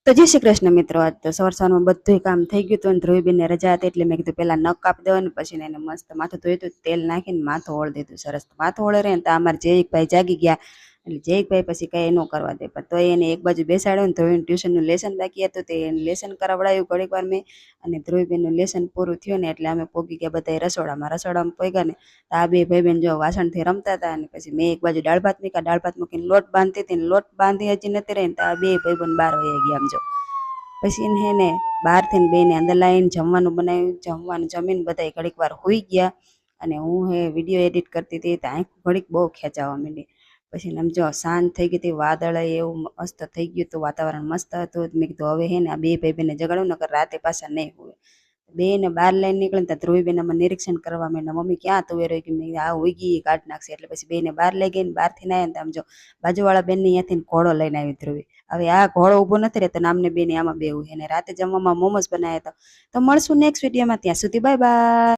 તો જય શ્રી કૃષ્ણ મિત્રો, આજ તો સવારમાં બધું કામ થઈ ગયું હતું અને ધ્રુવીબેનને રજા હતી એટલે મેં કીધું પેલા નખ કાપી દો ને પછી એને મસ્ત માથું ધોઈ હતું, તેલ નાખીને માથું ઓળી દીધું. સરસ માથું ઓળે રહે ને તો અમારે જયકભાઈ જાગી ગયા એટલે જયકભાઈ પછી કઈ ન કરવા દે, પણ તો એને એક બાજુ બેસાડ્યો ને ધ્રુવીનું ટ્યુશનનું લેસન બાકી હતું તે એને લેસન કરાવડાવ્યું ઘડીક વાર મેં. અને ધ્રુવીબેનનું લેસન પૂરું થયું ને એટલે અમે પોગી ગયા બધા રસોડામાં પોગ્યા ને આ બે ભાઈબેન જો વાસણથી રમતા હતા. અને પછી મેં એક બાજુ દાળ ભાત મૂક્યા, દાળ ભાત મૂકીને લોટ બાંધતી હતી ને લોટ બાંધી હજી નથી રહી ને તો આ બે ભાઈબંધ બહાર વહી ગયા. આમ જો પછી એને બહારથી બેને અંદર લાવીને જમવાનું બનાવ્યું, જમવાનું જમીને બધા ઘડીક વાર હોઈ ગયા. અને હું વિડીયો એડિટ કરતી હતી તો આંખ ઘડીક બહુ ખેંચાવા માંડી. પછી આમ જો શાંત થઈ ગઈ હતી, વાદળ એવું મસ્ત થઈ ગયું હતું, વાતાવરણ મસ્ત હતું. મેં કીધું હવે આ બે ભાઈ બેને જગાડું નકર રાતે પાછા નહીં હોય. બેને બહાર લઈને નીકળે ને ધ્રુવીબેન અમે નિરીક્ષણ કરવા માંડ્યા, મમ્મી ક્યાં તુવેર હોય કે મેં આ ઉગી કાઢ નાખશે. એટલે પછી બેને બહાર લઈ ગઈ ને બહારથી ના આવ્યા ને આમ જો બાજુવાળા બેનને અહીંયાથી ઘોડો લઈને આવી ધ્રુવી. હવે આ ઘોડો ઊભો નથી રહેતો, આમને બેને આમાં બેવું. એને રાતે જમવામાં મોમોસ બનાવ્યા હતા. તો મળશું નેક્સ્ટ વિડીયોમાં, ત્યાં સુધી બાય બાય.